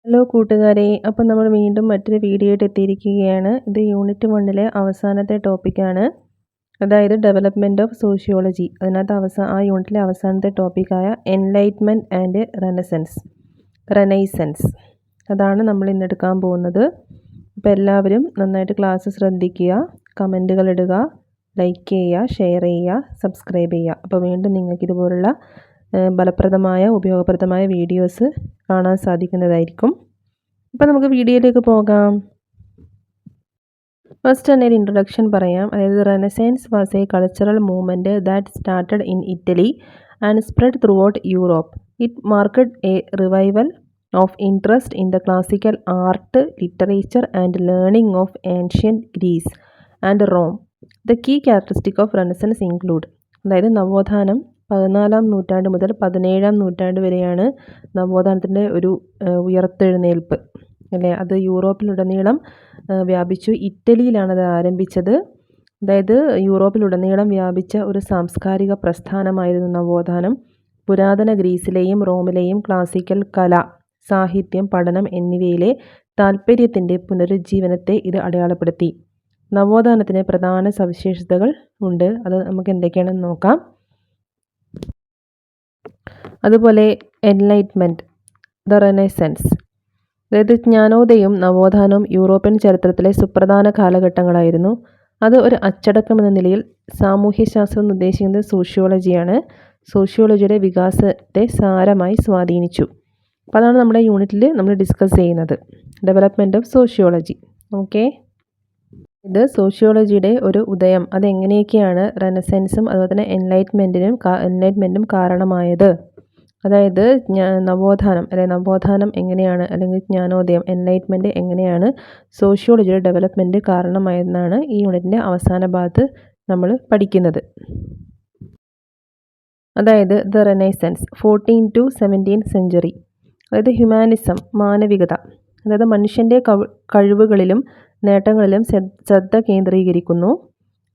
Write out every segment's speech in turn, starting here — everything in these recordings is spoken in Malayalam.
ഹലോ കൂട്ടുകാരെ, അപ്പോൾ നമ്മൾ വീണ്ടും മറ്റൊരു വീഡിയോ ആയിട്ട് എത്തിയിരിക്കുകയാണ്. ഇത് യൂണിറ്റ് 1 അവസാനത്തെ ടോപ്പിക്കാണ്. അതായത് ഡെവലപ്മെൻറ്റ് ഓഫ് സോഷ്യോളജി. അതിനകത്ത് ആ യൂണിറ്റിലെ അവസാനത്തെ ടോപ്പിക്കായ എൻലൈറ്റ്മെൻറ്റ് ആൻഡ് റെനൈസൻസ് അതാണ് നമ്മൾ ഇന്ന് എടുക്കാൻ പോകുന്നത്. അപ്പോൾ എല്ലാവരും നന്നായിട്ട് ക്ലാസ് ശ്രദ്ധിക്കുക, കമൻറ്റുകൾ ഇടുക, ലൈക്ക് ചെയ്യുക, ഷെയർ ചെയ്യുക, സബ്സ്ക്രൈബ് ചെയ്യുക. അപ്പോൾ വീണ്ടും നിങ്ങൾക്ക് ഇതുപോലുള്ള ഫലപ്രദമായ ഉപയോഗപ്രദമായ വീഡിയോസ് കാണാൻ സാധിക്കുന്നതായിരിക്കും. അപ്പോൾ നമുക്ക് വീഡിയോയിലേക്ക് പോകാം. ഫസ്റ്റ് തന്നെ ഒരു ഇൻട്രൊഡക്ഷൻ പറയാം. അതായത് renaissance was a cultural movement that started in Italy and spread through Europe. It marked a revival of interest in the classical art, literature and learning of ancient Greece and Rome. The key characteristic of renaissance include. അതായത് നവോത്ഥാനം 14-ാം നൂറ്റാണ്ട് മുതൽ 17-ാം നൂറ്റാണ്ട് വരെയാണ് നവോത്ഥാനത്തിൻ്റെ ഒരു ഉയർത്തെഴുന്നേൽപ്പ് അല്ലേ. അത് യൂറോപ്പിലുടനീളം വ്യാപിച്ചു. ഇറ്റലിയിലാണ് അത് ആരംഭിച്ചത്. അതായത് യൂറോപ്പിലുടനീളം വ്യാപിച്ച ഒരു സാംസ്കാരിക പ്രസ്ഥാനമായിരുന്നു നവോത്ഥാനം. പുരാതന ഗ്രീസിലെയും റോമിലെയും ക്ലാസിക്കൽ കല, സാഹിത്യം, പഠനം എന്നിവയിലെ താൽപ്പര്യത്തിൻ്റെ പുനരുജ്ജീവനത്തെ ഇത് അടയാളപ്പെടുത്തി. നവോത്ഥാനത്തിന് പ്രധാന സവിശേഷതകൾ ഉണ്ട്. അത് നമുക്ക് എന്തൊക്കെയാണെന്ന് നോക്കാം. അതുപോലെ എൻലൈറ്റ്മെൻറ്റ്, ദ റെനൈസൻസ്, അതായത് ജ്ഞാനോദയവും നവോത്ഥാനവും യൂറോപ്യൻ ചരിത്രത്തിലെ സുപ്രധാന കാലഘട്ടങ്ങളായിരുന്നു. അത് ഒരു അച്ചടക്കം എന്ന നിലയിൽ സാമൂഹ്യശാസ്ത്രം എന്ന് ഉദ്ദേശിക്കുന്നത് സോഷ്യോളജിയാണ്. സോഷ്യോളജിയുടെ വികാസത്തെ സാരമായി സ്വാധീനിച്ചു. അപ്പോൾ അതാണ് നമ്മുടെ യൂണിറ്റിൽ നമ്മൾ ഡിസ്കസ് ചെയ്യുന്നത്, ഡെവലപ്മെൻറ്റ് ഓഫ് സോഷ്യോളജി. ഓക്കെ, ഇത് സോഷ്യോളജിയുടെ ഒരു ഉദയം, അതെങ്ങനെയൊക്കെയാണ് റെനസൻസും അതുപോലെ തന്നെ എൻലൈറ്റ്മെൻറ്റും കാരണമായത്. അതായത് നവോത്ഥാനം എങ്ങനെയാണ്, അല്ലെങ്കിൽ ജ്ഞാനോദയം, എൻലൈറ്റ്മെൻറ്റ് എങ്ങനെയാണ് സോഷ്യോളജിയുടെ ഡെവലപ്മെൻറ്റ് കാരണമായെന്നാണ് ഈ യൂണിറ്റിൻ്റെ അവസാന ഭാഗത്ത് നമ്മൾ പഠിക്കുന്നത്. അതായത് the Renaissance 14 to 17th century. അതായത് ഹ്യൂമാനിസം, മാനവികത, അതായത് മനുഷ്യൻ്റെ കഴിവുകളിലും നേട്ടങ്ങളിലും ശ്രദ്ധ കേന്ദ്രീകരിക്കുന്നു.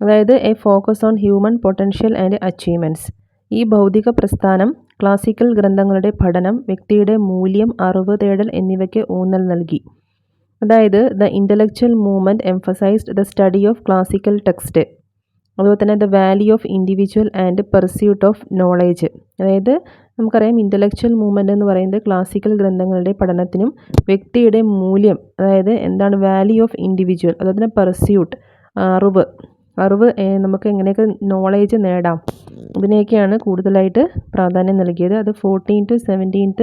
അതായത് A focus on human potential and achievements. ഈ ഭൗതിക പ്രസ്ഥാനം ക്ലാസിക്കൽ ഗ്രന്ഥങ്ങളുടെ പഠനം, വ്യക്തിയുടെ മൂല്യം, അറിവ് തേടൽ എന്നിവയ്ക്ക് ഊന്നൽ നൽകി. അതായത് the intellectual movement emphasised the study of classical text. അതുപോലെ തന്നെ the value of individual and pursuit of knowledge. അതായത് നമുക്കറിയാം ഇൻ്റലക്ച്വൽ മൂവ്മെൻ്റ് എന്ന് പറയുന്നത് ക്ലാസിക്കൽ ഗ്രന്ഥങ്ങളുടെ പഠനത്തിനും വ്യക്തിയുടെ മൂല്യം, അതായത് എന്താണ് വാല്യൂ ഓഫ് ഇൻഡിവിജ്വൽ, അതുപോലെ തന്നെ പെർസ്യൂട്ട്, അറിവ് നമുക്ക് എങ്ങനെയൊക്കെ നോളേജ് നേടാം, ഇതിനെയൊക്കെയാണ് കൂടുതലായിട്ട് പ്രാധാന്യം നൽകിയത്. അത് 14 to 17th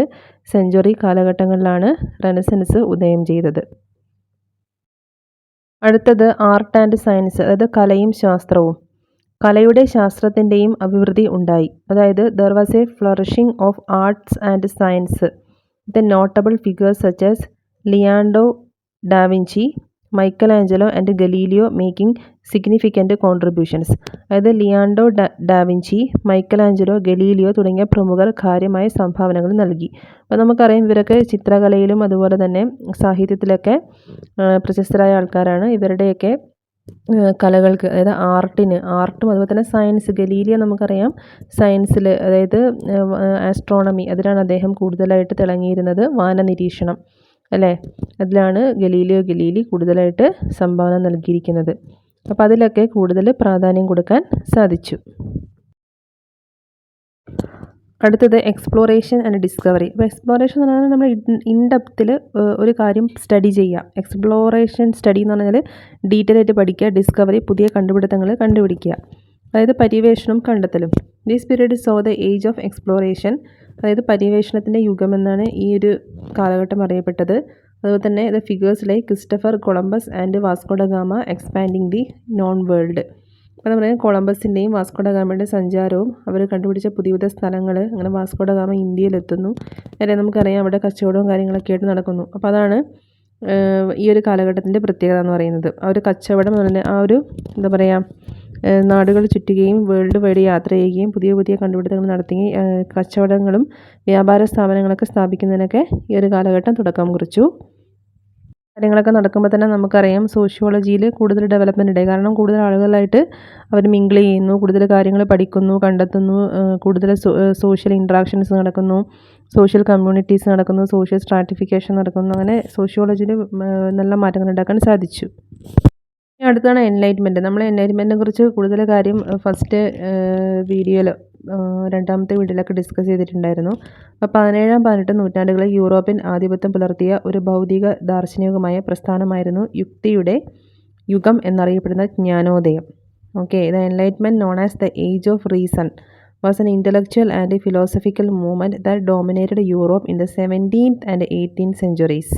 century കാലഘട്ടങ്ങളിലാണ് റെനസൻസ് ഉദയം ചെയ്തത്. അടുത്തത് ആർട്ട് ആൻഡ് സയൻസ്, അതായത് കലയും ശാസ്ത്രവും. കലയുടെ ശാസ്ത്രത്തിൻ്റെയും അഭിവൃദ്ധി ഉണ്ടായി. അതായത് there was A flourishing of arts and science. The notable figures such as ലിയാൻഡോ da Vinci, Michelangelo and Galileo making significant contributions. അതായത് ലിയാൻഡോ ഡാവിഞ്ചി, മൈക്കലാഞ്ചലോ, ഗലീലിയോ തുടങ്ങിയ പ്രമുഖർ കാര്യമായ സംഭാവനകൾ നൽകി. അപ്പോൾ നമുക്കറിയാം ഇവരൊക്കെ ചിത്രകലയിലും അതുപോലെ തന്നെ സാഹിത്യത്തിലൊക്കെ പ്രശസ്തരായ ആൾക്കാരാണ്. ഇവരുടെയൊക്കെ കലകൾക്ക്, അതായത് ആർട്ടും അതുപോലെ തന്നെ സയൻസ്, ഗലീലിയോ നമുക്കറിയാം സയൻസിൽ, അതായത് ആസ്ട്രോണമി, അതിലാണ് അദ്ദേഹം കൂടുതലായിട്ട് തിളങ്ങിയിരുന്നത്. വാനനിരീക്ഷണം അല്ലേ, അതിലാണ് ഗലീലി കൂടുതലായിട്ട് സംഭാവന നൽകിയിരിക്കുന്നത്. അപ്പോൾ അതിലൊക്കെ കൂടുതൽ പ്രാധാന്യം കൊടുക്കാൻ സാധിച്ചു. അടുത്തത് എക്സ്പ്ലോറേഷൻ ആൻഡ് ഡിസ്കവറി. അപ്പോൾ എക്സ്പ്ലോറേഷൻ എന്ന് പറഞ്ഞാൽ നമ്മൾ ഇൻഡെപ്തിൽ ഒരു കാര്യം സ്റ്റഡി ചെയ്യുക. എക്സ്പ്ലോറേഷൻ സ്റ്റഡി എന്ന് പറഞ്ഞാൽ ഡീറ്റെയിൽ ആയിട്ട് പഠിക്കുക. ഡിസ്കവറി പുതിയ കണ്ടുപിടുത്തങ്ങൾ കണ്ടുപിടിക്കുക, അതായത് പര്യവേഷണം കണ്ടെത്തലും. This period saw the age of exploration. അതായത് പര്യവേഷണത്തിൻ്റെ യുഗമെന്നാണ് ഈ ഒരു കാലഘട്ടം അറിയപ്പെട്ടത്. അതുപോലെ തന്നെ the figures like Christopher Columbus and Vasco da Gama expanding the known world. അപ്പോൾ നമ്മൾ കൊളംബസിൻ്റെയും വാസ്കോ ഡ ഗാമയുടെ സഞ്ചാരവും അവർ കണ്ടുപിടിച്ച പുതിയ പുതിയ സ്ഥലങ്ങൾ, അങ്ങനെ വാസ്കോ ഡ ഗാമ ഇന്ത്യയിലെത്തുന്നു അല്ലേ, നമുക്കറിയാം അവിടെ കച്ചവടവും കാര്യങ്ങളൊക്കെ ആയിട്ട് നടക്കുന്നു. അപ്പോൾ അതാണ് ഈ ഒരു കാലഘട്ടത്തിൻ്റെ പ്രത്യേകത എന്ന് പറയുന്നത്. ആ ഒരു കച്ചവടം എന്ന് പറഞ്ഞാൽ ആ ഒരു എന്താ പറയുക, നാടുകൾ ചുറ്റുകയും വേൾഡ് വൈഡ് യാത്ര ചെയ്യുകയും പുതിയ പുതിയ കണ്ടുപിടുത്തങ്ങൾ നടത്തുകയും കച്ചവടങ്ങളും വ്യാപാര സ്ഥാപനങ്ങളൊക്കെ സ്ഥാപിക്കുന്നതിനൊക്കെ ഈ ഒരു കാലഘട്ടം തുടക്കം കുറിച്ചു. കാര്യങ്ങളൊക്കെ നടക്കുമ്പോൾ തന്നെ നമുക്കറിയാം സോഷ്യോളജിയിൽ കൂടുതൽ ഡെവലപ്മെൻ്റ് ഉണ്ടായി. കാരണം കൂടുതൽ ആളുകളായിട്ട് അവർ മിങ്കിൾ ചെയ്യുന്നു, കൂടുതൽ കാര്യങ്ങൾ പഠിക്കുന്നു, കണ്ടെത്തുന്നു, കൂടുതൽ സോഷ്യൽ ഇൻട്രാക്ഷൻസ് നടക്കുന്നു, സോഷ്യൽ കമ്മ്യൂണിറ്റീസ് നടക്കുന്നു, സോഷ്യൽ സ്ട്രാറ്റിഫിക്കേഷൻ നടക്കുന്നു. അങ്ങനെ സോഷ്യോളജിയിൽ നല്ല മാറ്റങ്ങൾ ഉണ്ടാക്കാൻ സാധിച്ചു. ഇനി അടുത്താണ് എൻലൈറ്റ്മെൻറ്റ്. നമ്മൾ എൻലൈറ്റ്മെൻറ്റിനെ കുറിച്ച് കൂടുതൽ കാര്യം ഫസ്റ്റ് വീഡിയോയിൽ രണ്ടാമത്തെ വീഡിയോയിലൊക്കെ ഡിസ്കസ് ചെയ്തിട്ടുണ്ടായിരുന്നു. അപ്പോൾ 17-18 നൂറ്റാണ്ടുകളിൽ യൂറോപ്യൻ ആധിപത്യം പുലർത്തിയ ഒരു ഭൗതിക ദാർശനികമായ പ്രസ്ഥാനമായിരുന്നു യുക്തിയുടെ യുഗം എന്നറിയപ്പെടുന്ന ജ്ഞാനോദയം. Okay, the enlightenment known as the age of reason was an intellectual and philosophical movement that dominated Europe in the 17th and 18th centuries.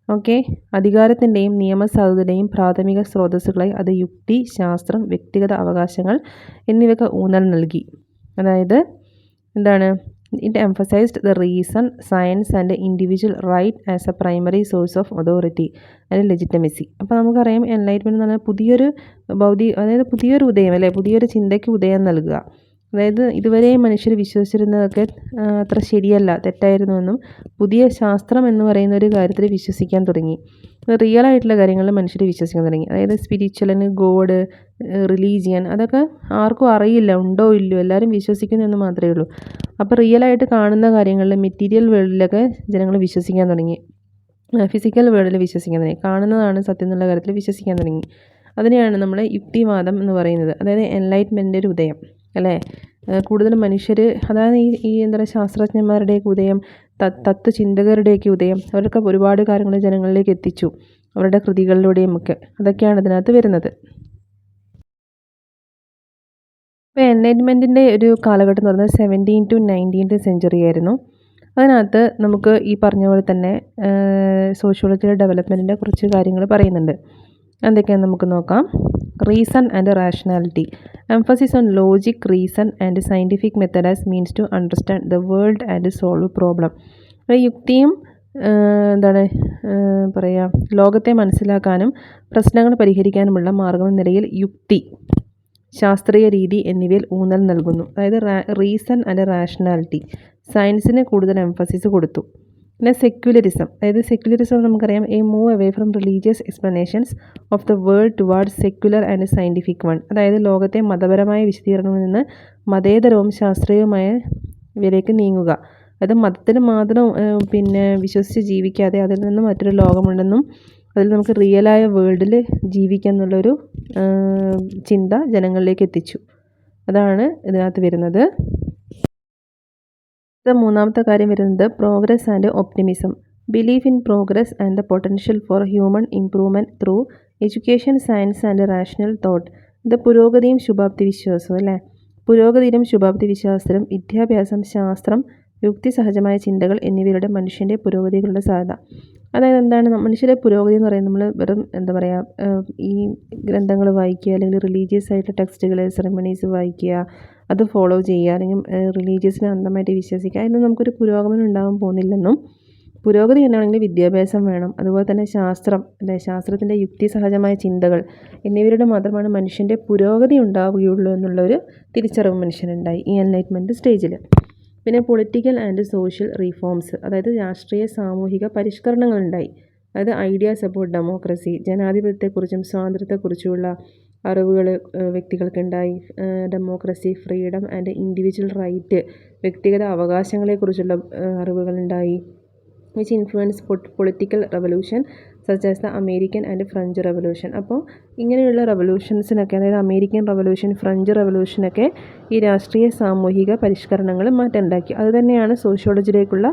Okay, അധികാരത്തിൻ്റെയും നിയമസാധുതയുടെയും പ്രാഥമിക സ്രോതസ്സുകളായി അത് യുക്തി, ശാസ്ത്രം, വ്യക്തിഗത അവകാശങ്ങൾ എന്നിവയ്ക്ക് ഊന്നൽ നൽകി. അതായത് എന്താണ്, it emphasized the reason, science and individual right as a primary source of authority and legitimacy. അപ്പോൾ നമുക്കറിയാം എൻലൈറ്റ്മെൻറ്റ് എന്ന് പറഞ്ഞാൽ പുതിയൊരു പുതിയൊരു ഉദയം അല്ലേ, പുതിയൊരു ചിന്തയ്ക്ക് ഉദയം നൽകുക. അതായത് ഇതുവരെ മനുഷ്യർ വിശ്വസിച്ചിരുന്നതൊക്കെ അത്ര ശരിയല്ല, തെറ്റായിരുന്നുവെന്നും പുതിയ ശാസ്ത്രം എന്ന് പറയുന്ന ഒരു കാര്യത്തിൽ വിശ്വസിക്കാൻ തുടങ്ങി. റിയൽ ആയിട്ടുള്ള കാര്യങ്ങളിൽ മനുഷ്യർ വിശ്വസിക്കാൻ തുടങ്ങി. അതായത് സ്പിരിച്വലിന്, ഗോഡ്, റിലീജിയൻ, അതൊക്കെ ആർക്കും അറിയില്ല, ഉണ്ടോ ഇല്ലയോ, എല്ലാവരും വിശ്വസിക്കുന്നു എന്ന് മാത്രമേ ഉള്ളൂ. അപ്പോൾ റിയലായിട്ട് കാണുന്ന കാര്യങ്ങളിൽ, മെറ്റീരിയൽ വേൾഡിലൊക്കെ ജനങ്ങൾ വിശ്വസിക്കാൻ തുടങ്ങി, ഫിസിക്കൽ വേൾഡിൽ വിശ്വസിക്കാൻ തുടങ്ങി, കാണുന്നതാണ് സത്യം എന്നുള്ള കാര്യത്തിൽ വിശ്വസിക്കാൻ തുടങ്ങി. അതിനെയാണ് നമ്മൾ യുക്തിവാദം എന്ന് പറയുന്നത്. അതായത് എൻലൈറ്റ്മെൻറ്റിൻ്റെ ഒരു ഉദയം അല്ലേ. കൂടുതൽ മനുഷ്യർ, അതായത് ഈ എന്താ പറയുക, ശാസ്ത്രജ്ഞന്മാരുടെയൊക്കെ ഉദയം, തത്വചിന്തകരുടെയൊക്കെ ഉദയം, അവരൊക്കെ ഒരുപാട് കാര്യങ്ങൾ ജനങ്ങളിലേക്ക് എത്തിച്ചു അവരുടെ കൃതികളിലൂടെയും ഒക്കെ. അതൊക്കെയാണ് ഇതിനകത്ത് വരുന്നത്. ഇപ്പോൾ എൻലൈറ്റ്മെൻറ്റിൻ്റെ ഒരു കാലഘട്ടം എന്ന് പറയുന്നത് 17th to 19th century ആയിരുന്നു. അതിനകത്ത് നമുക്ക് ഈ പറഞ്ഞ പോലെ തന്നെ സോഷ്യോളജിയുടെ ഡെവലപ്മെൻറ്റിൻ്റെ കുറച്ച് കാര്യങ്ങൾ പറയുന്നുണ്ട്. എന്തൊക്കെയാണെന്ന് നമുക്ക് നോക്കാം. Reason and rationality. Emphasis on logic, reason and scientific method as means to understand the world and solve problem. യുക്തിയും എന്താണ് പറയുക, ലോകത്തെ മനസ്സിലാക്കാനും പ്രശ്നങ്ങൾ പരിഹരിക്കാനുമുള്ള മാർഗം എന്ന നിലയിൽ യുക്തി, ശാസ്ത്രീയ രീതി എന്നിവയിൽ ഊന്നൽ നൽകുന്നു. അതായത് റീസൺ ആൻഡ് റാഷണാലിറ്റി, സയൻസിന് കൂടുതൽ എംഫസിസ് കൊടുത്തു. പിന്നെ സെക്യുലറിസം. അതായത് സെക്യുലറിസം നമുക്കറിയാം, A move away from religious explanations of the world towards secular and scientific one. അതായത് ലോകത്തെ മതപരമായ വിശദീകരണങ്ങളിൽ നിന്ന് മതേതരവും ശാസ്ത്രീയവുമായ ഇവയിലേക്ക് നീങ്ങുക. അത് മതത്തിൽ മാത്രം വിശ്വസിച്ച് ജീവിക്കാതെ അതിൽ നിന്ന് മറ്റൊരു ലോകമുണ്ടെന്നും അതിൽ നമുക്ക് റിയലായ വേൾഡിൽ ജീവിക്കുക എന്നുള്ളൊരു ചിന്ത ജനങ്ങളിലേക്ക് എത്തിച്ചു. അതാണ് ഇതിനകത്ത് വരുന്നത്. മൂന്നാമത്തെ കാര്യം വരുന്നത് progress and optimism. Belief in progress and the potential for human improvement through education, science and rational thought. ഇത് പുരോഗതിയും ശുഭാപ്തി വിശ്വാസവും അല്ലേ. പുരോഗതിയിലും ശുഭാപ്തി വിശ്വാസത്തിലും വിദ്യാഭ്യാസം, ശാസ്ത്രം, യുക്തിസഹജമായ ചിന്തകൾ എന്നിവയുടെ മനുഷ്യൻ്റെ പുരോഗതികളുടെ സാധ്യത. അതായത് എന്താണ് മനുഷ്യരുടെ പുരോഗതി എന്ന് പറയുന്നത്, നമ്മൾ വെറും എന്താ പറയുക, ഈ ഗ്രന്ഥങ്ങൾ വായിക്കുക, അല്ലെങ്കിൽ റിലീജിയസ് ആയിട്ടുള്ള ടെക്സ്റ്റുകൾ, സെറമണീസ് വായിക്കുക, അത് ഫോളോ ചെയ്യുക, അല്ലെങ്കിൽ റിലീജിയസിനെ അന്ധമായിട്ട് വിശ്വസിക്കുക, അതിന് നമുക്കൊരു പുരോഗമനം ഉണ്ടാകാൻ പോകുന്നില്ലെന്നും, പുരോഗതി എന്നാണെങ്കിൽ വിദ്യാഭ്യാസം വേണം, അതുപോലെ തന്നെ ശാസ്ത്രം അല്ലെ, ശാസ്ത്രത്തിൻ്റെ യുക്തിസഹജമായ ചിന്തകൾ എന്നിവരുടെ മാത്രമാണ് മനുഷ്യൻ്റെ പുരോഗതി ഉണ്ടാവുകയുള്ളൂ എന്നുള്ളൊരു തിരിച്ചറിവ് മനുഷ്യനുണ്ടായി ഈ എൻലൈറ്റ്മെൻറ്റ് സ്റ്റേജിൽ. പിന്നെ പൊളിറ്റിക്കൽ ആൻഡ് സോഷ്യൽ റീഫോംസ്. അതായത് രാഷ്ട്രീയ സാമൂഹിക പരിഷ്കരണങ്ങളുണ്ടായി. അതായത് ഐഡിയാസ് അബൌട്ട് ഡെമോക്രസി, ജനാധിപത്യത്തെക്കുറിച്ചും സ്വാതന്ത്ര്യത്തെക്കുറിച്ചുമുള്ള അറിവുകൾ വ്യക്തികൾക്കുണ്ടായി. Democracy, freedom and individual right, വ്യക്തിഗത അവകാശങ്ങളെക്കുറിച്ചുള്ള അറിവുകളുണ്ടായി. Which influence political revolution such as the American and French revolution. അപ്പോൾ ഇങ്ങനെയുള്ള റെവല്യൂഷൻസിനൊക്കെ, അതായത് അമേരിക്കൻ റെവല്യൂഷൻ, ഫ്രഞ്ച് റെവല്യൂഷനൊക്കെ ഈ രാഷ്ട്രീയ സാമൂഹിക പരിഷ്കരണങ്ങൾ മാറ്റമുണ്ടാക്കി. അതുതന്നെയാണ് സോഷ്യോളജിയിലേക്കുള്ള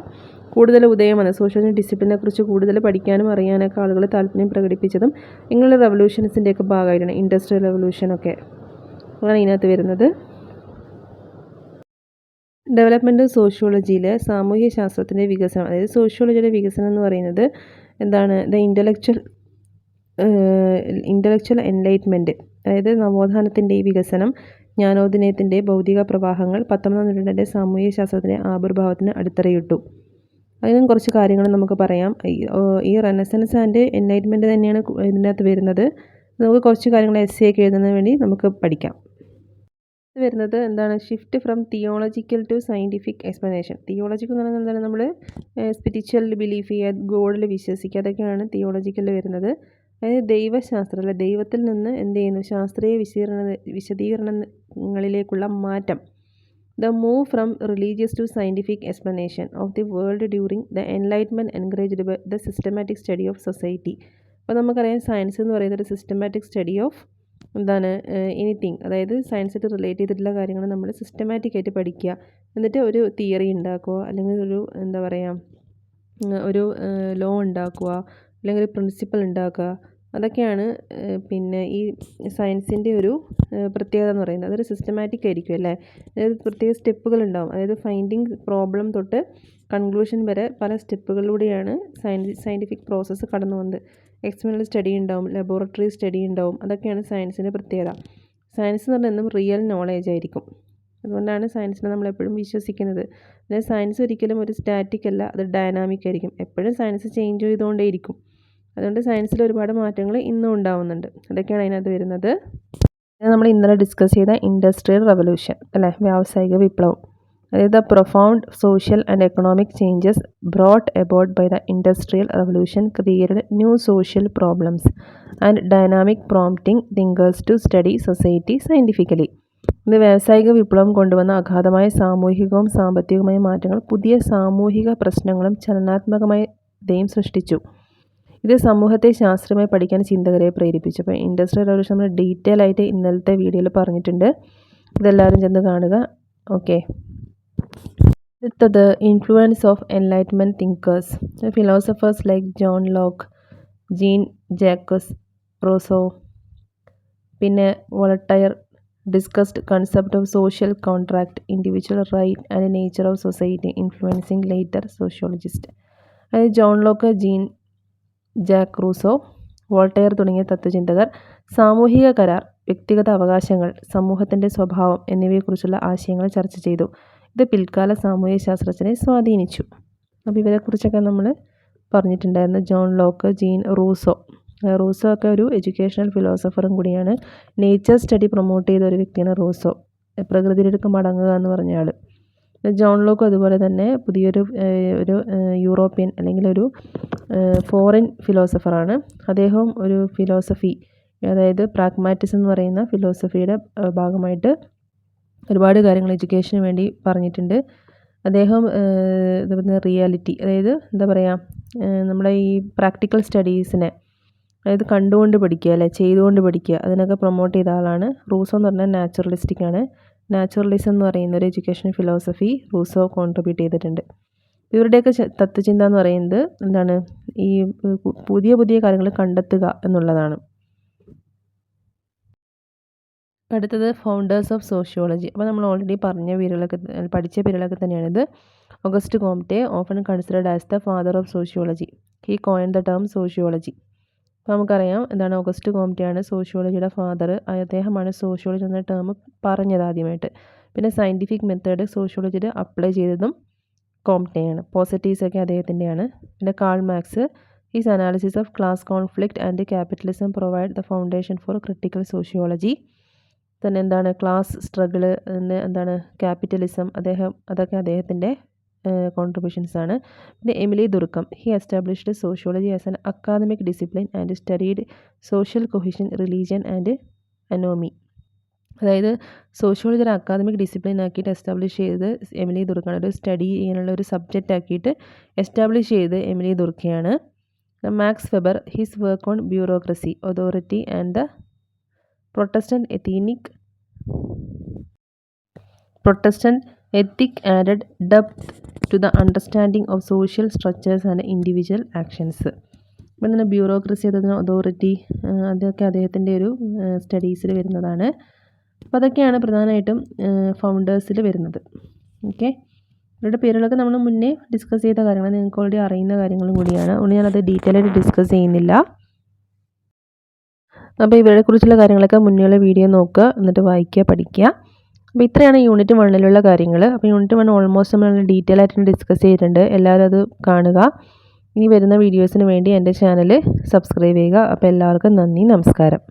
കൂടുതൽ ഉദയമാണ്. സോഷ്യോളജി ഡിസിപ്ലിനെക്കുറിച്ച് കൂടുതൽ പഠിക്കാനും അറിയാനൊക്കെ ആളുകൾ താല്പര്യം പ്രകടിപ്പിച്ചതും ഇങ്ങനെയുള്ള റെവല്യൂഷൻസിൻ്റെയൊക്കെ ഭാഗമായിട്ടാണ്. ഇൻഡസ്ട്രിയൽ റെവല്യൂഷനൊക്കെ അങ്ങനെ ഇതിനകത്ത് വരുന്നത്. ഡെവലപ്മെൻറ്റ് സോഷ്യോളജിയിൽ സാമൂഹ്യ ശാസ്ത്രത്തിൻ്റെ വികസനം, അതായത് സോഷ്യോളജിയുടെ വികസനം എന്ന് പറയുന്നത് എന്താണ്, ദ ഇൻ്റലക്ച്വൽ എൻലൈറ്റ്മെൻറ്റ്, അതായത് നവോത്ഥാനത്തിൻ്റെ ഈ വികസനം, ജ്ഞാനോദയത്തിൻ്റെ ഭൗതിക പ്രവാഹങ്ങൾ 19ാം നൂറ്റാണ്ടിൻ്റെ സാമൂഹ്യ ശാസ്ത്രത്തിൻ്റെ ആവിർഭാവത്തിന് അടിത്തറയിട്ടു. അതിനും കുറച്ച് കാര്യങ്ങൾ നമുക്ക് പറയാം. ഈ റെനസൻസ് ആൻഡ് എൻലൈറ്റ്മെൻറ്റ് തന്നെയാണ് ഇതിനകത്ത് വരുന്നത്. നമുക്ക് കുറച്ച് കാര്യങ്ങൾ എസ്സേ ഒക്കെ എഴുതുന്നതിന് വേണ്ടി നമുക്ക് പഠിക്കാം. വരുന്നത് എന്താണ്, shift from theological to scientific explanation. Theological എന്ന് പറയുന്നത് എന്താണ്, നമ്മൾ സ്പിരിച്വൽ ബിലീഫ് ചെയ്യുക, ഗോഡിൽ വിശ്വസിക്കുക, അതൊക്കെയാണ് തിയോളജിക്കൽ വരുന്നത്. അതായത് ദൈവശാസ്ത്രം അല്ലെ, ദൈവത്തിൽ നിന്ന് എന്ത് ചെയ്യുന്നു, ശാസ്ത്രീയ വിശദീകരണങ്ങളിലേക്കുള്ള മാറ്റം. The move from religious to scientific explanation of the world during the Enlightenment encouraged by the systematic study of society. അപ്പോൾ നമുക്കറിയാം സയൻസ് എന്ന് പറയുന്നത് ഒരു സിസ്റ്റമാറ്റിക് സ്റ്റഡി ഓഫ് എന്താണ്, എനിത്തിങ്, അതായത് സയൻസായിട്ട് റിലേറ്റ് ചെയ്തിട്ടുള്ള കാര്യങ്ങൾ നമ്മൾ സിസ്റ്റമാറ്റിക് ആയിട്ട് പഠിക്കുക, എന്നിട്ട് ഒരു തിയറി ഉണ്ടാക്കുക, അല്ലെങ്കിൽ ഒരു എന്താ പറയുക, ഒരു ലോ ഉണ്ടാക്കുക, അല്ലെങ്കിൽ ഒരു പ്രിൻസിപ്പൽ ഉണ്ടാക്കുക. അതൊക്കെയാണ് പിന്നെ ഈ സയൻസിൻ്റെ ഒരു പ്രത്യേകത എന്ന് പറയുന്നത്. അതൊരു സിസ്റ്റമാറ്റിക് ആയിരിക്കും അല്ലേ, അതായത് പ്രത്യേക സ്റ്റെപ്പുകൾ ഉണ്ടാവും. അതായത് ഫൈൻഡിങ് പ്രോബ്ലം തൊട്ട് കൺക്ലൂഷൻ വരെ പല സ്റ്റെപ്പുകളിലൂടെയാണ് സയൻറ്റിഫിക് പ്രോസസ്സ് കടന്നു വന്നത്. എക്സ്പെരിമെൻ്റൽ സ്റ്റഡി ഉണ്ടാവും, ലബോറട്ടറി സ്റ്റഡി ഉണ്ടാവും. അതൊക്കെയാണ് സയൻസിൻ്റെ പ്രത്യേകത. സയൻസ് എന്ന് പറഞ്ഞാൽ എന്നും റിയൽ നോളേജ് ആയിരിക്കും. അതുകൊണ്ടാണ് സയൻസിനെ നമ്മളെപ്പോഴും വിശ്വസിക്കുന്നത്. അതായത് സയൻസ് ഒരിക്കലും ഒരു സ്റ്റാറ്റിക് അല്ല, അത് ഡൈനാമിക് ആയിരിക്കും. എപ്പോഴും സയൻസ് ചേഞ്ച് ചെയ്തുകൊണ്ടേയിരിക്കും. അതുകൊണ്ട് സയൻസിൽ ഒരുപാട് മാറ്റങ്ങൾ ഇന്നും ഉണ്ടാവുന്നുണ്ട്. അതൊക്കെയാണ് അതിനകത്ത് വരുന്നത്. നമ്മൾ ഇന്നലെ ഡിസ്കസ് ചെയ്ത ഇൻഡസ്ട്രിയൽ റവല്യൂഷൻ അല്ലേ, വ്യാവസായിക വിപ്ലവം. അതായത് the profound social and economic changes brought about by the industrial revolution created new social problems and dynamic prompting thinkers to study society scientifically. ഇത് വ്യാവസായിക വിപ്ലവം കൊണ്ടുവന്ന അഗാധമായ സാമൂഹികവും സാമ്പത്തികവുമായ മാറ്റങ്ങൾ പുതിയ സാമൂഹിക പ്രശ്നങ്ങളും ചലനാത്മകമായതയും സൃഷ്ടിച്ചു. ഇത് സമൂഹത്തെ ശാസ്ത്രീയമായി പഠിക്കാൻ ചിന്തകരെ പ്രേരിപ്പിച്ചു. അപ്പോൾ ഇൻഡസ്ട്രിയൽ റവല്യൂഷൻ നമ്മൾ ഡീറ്റെയിൽ ആയിട്ട് ഇന്നലത്തെ വീഡിയോയിൽ പറഞ്ഞിട്ടുണ്ട്. ഇതെല്ലാവരും ചെന്ന് കാണുക. ഓക്കെ, അടുത്തത് influence of enlightenment thinkers. Philosophers like John Locke, Jean Jacques Rousseau, പിന്നെ Voltaire discussed concept of social contract, individual right and nature of society, influencing later sociologist. അതായത് John Locke, Jean Jacques Rousseau, Voltaire തുടങ്ങിയ തത്വചിന്തകർ സാമൂഹിക കരാർ, വ്യക്തിഗത അവകാശങ്ങൾ, സമൂഹത്തിൻ്റെ സ്വഭാവം എന്നിവയെക്കുറിച്ചുള്ള ആശയങ്ങൾ ചർച്ച ചെയ്തു. ഇത് പിൽക്കാല സാമൂഹ്യ ശാസ്ത്രജ്ഞനെ സ്വാധീനിച്ചു. അപ്പോൾ ഇവരെക്കുറിച്ചൊക്കെ നമ്മൾ പറഞ്ഞിട്ടുണ്ടായിരുന്നു. John Locke, Jean Rousseau. Rousseau ഒക്കെ ഒരു എഡ്യൂക്കേഷണൽ ഫിലോസഫറും കൂടിയാണ്. നേച്ചർ സ്റ്റഡി പ്രൊമോട്ട് ചെയ്ത ഒരു വ്യക്തിയാണ് റൂസോ, പ്രകൃതിയിലേക്ക് മടങ്ങുക എന്ന് പറഞ്ഞ ആൾ. ജോൺ ലോക്ക് അതുപോലെ തന്നെ പുതിയൊരു ഒരു യൂറോപ്യൻ അല്ലെങ്കിൽ ഒരു ഫോറിൻ ഫിലോസഫറാണ്. അദ്ദേഹവും ഒരു ഫിലോസഫി, അതായത് പ്രാഗ്മാറ്റിസം എന്ന് പറയുന്ന ഫിലോസഫിയുടെ ഭാഗമായിട്ട് ഒരുപാട് കാര്യങ്ങൾ എഡ്യൂക്കേഷന് വേണ്ടി പറഞ്ഞിട്ടുണ്ട്. അദ്ദേഹം റിയാലിറ്റി, അതായത് എന്താ പറയുക, നമ്മുടെ ഈ പ്രാക്ടിക്കൽ സ്റ്റഡീസിനെ, അതായത് കണ്ടുകൊണ്ട് പഠിക്കുക അല്ലെ, ചെയ്തുകൊണ്ട് പഠിക്കുക, അതിനൊക്കെ പ്രൊമോട്ട് ചെയ്ത ആളാണ്. റൂസോ എന്ന് പറഞ്ഞാൽ നാച്ചുറലിസ്റ്റിക് ആണ്. നാച്ചുറലിസം എന്ന് പറയുന്ന ഒരു എഡ്യൂക്കേഷൻ ഫിലോസഫി റൂസോ കോൺട്രിബ്യൂട്ട് ചെയ്തിട്ടുണ്ട്. ഇവരുടെയൊക്കെ തത്വചിന്ത എന്ന് പറയുന്നത് എന്താണ്, ഈ പുതിയ പുതിയ കാര്യങ്ങൾ കണ്ടെത്തുക എന്നുള്ളതാണ്. അടുത്തത് ഫൗണ്ടേഴ്സ് ഓഫ് സോഷ്യോളജി. അപ്പോൾ നമ്മൾ ഓൾറെഡി പഠിച്ച പേരുകളൊക്കെ തന്നെയാണിത്. August Comte often considered as the father of sociology. He coined the term sociology. അപ്പോൾ നമുക്കറിയാം എന്താണ്, ഓഗസ്റ്റ് കോംറ്റെയാണ് സോഷ്യോളജിയുടെ ഫാദർ. അദ്ദേഹമാണ് സോഷ്യോളജി എന്ന ടേം പറഞ്ഞത് ആദ്യമായിട്ട്. പിന്നെ സയൻറ്റിഫിക് മെത്തേഡ് സോഷ്യോളജിയിൽ അപ്ലൈ ചെയ്തതും കോംറ്റെയാണ്. പോസിറ്റീവ്സ് ഒക്കെ അദ്ദേഹത്തിൻ്റെയാണ്. പിന്നെ Karl Marx, his analysis of class conflict and capitalism provide the foundation four critical sociology. തന്നെ എന്താണ്, ക്ലാസ് സ്ട്രഗിൾ, എന്താണ് ക്യാപിറ്റലിസം, അതൊക്കെ അദ്ദേഹത്തിൻ്റെ കോൺട്രിബ്യൂഷൻസ് ആണ്. പിന്നെ Emile Durkheim, he established sociology as an academic discipline and studied social cohesion, religion and anomie. അതായത് സോഷ്യോളജി ഒരു അക്കാദമിക് ഡിസിപ്ലിൻ ആക്കിയിട്ട് എസ്റ്റാബ്ലിഷ് ചെയ്ത് എമിലി ദുർക്കയാണ്. ഒരു സ്റ്റഡി ചെയ്യാനുള്ള ഒരു സബ്ജക്റ്റ് ആക്കിയിട്ട് എസ്റ്റാബ്ലിഷ് ചെയ്ത് എമിലി ദുർക്കയാണ്. Max Weber, his work on bureaucracy, authority and the Protestant ethic added depth to the understanding of social structures and individual actions. അപ്പം തന്നെ ബ്യൂറോക്രസി, അതായത് അതോറിറ്റി, അതൊക്കെ അദ്ദേഹത്തിൻ്റെ ഒരു സ്റ്റഡീസിൽ വരുന്നതാണ്. അപ്പോൾ അതൊക്കെയാണ് പ്രധാനമായിട്ടും ഫൗണ്ടേഴ്സിൽ വരുന്നത്. ഓക്കെ, ഇവരുടെ പേരുകളൊക്കെ നമ്മൾ മുന്നേ ഡിസ്കസ് ചെയ്ത കാര്യങ്ങൾ, നിങ്ങൾക്ക് ഓൾറെഡി അറിയുന്ന കാര്യങ്ങളും കൂടിയാണ്. അതുകൊണ്ട് ഞാനത് ഡീറ്റെയിൽ ആയിട്ട് ഡിസ്കസ് ചെയ്യുന്നില്ല. അപ്പോൾ ഇവരെ കുറിച്ചുള്ള കാര്യങ്ങളൊക്കെ മുന്നേയുള്ള വീഡിയോ നോക്കുക, എന്നിട്ട് വായിക്കുക, പഠിക്കുക. അപ്പോൾ ഇത്രയാണ് യൂണിറ്റ് 1 കാര്യങ്ങൾ. അപ്പോൾ യൂണിറ്റ് 1 ഓൾമോസ്റ്റ് നമ്മൾ ഡീറ്റെയിൽ ആയിട്ട് ഡിസ്കസ് ചെയ്തിട്ടുണ്ട്. എല്ലാവരും അത് കാണുക. ഇനി വരുന്ന വീഡിയോസിന് വേണ്ടി എൻ്റെ ചാനൽ സബ്സ്ക്രൈബ് ചെയ്യുക. അപ്പോൾ എല്ലാവർക്കും നന്ദി, നമസ്കാരം.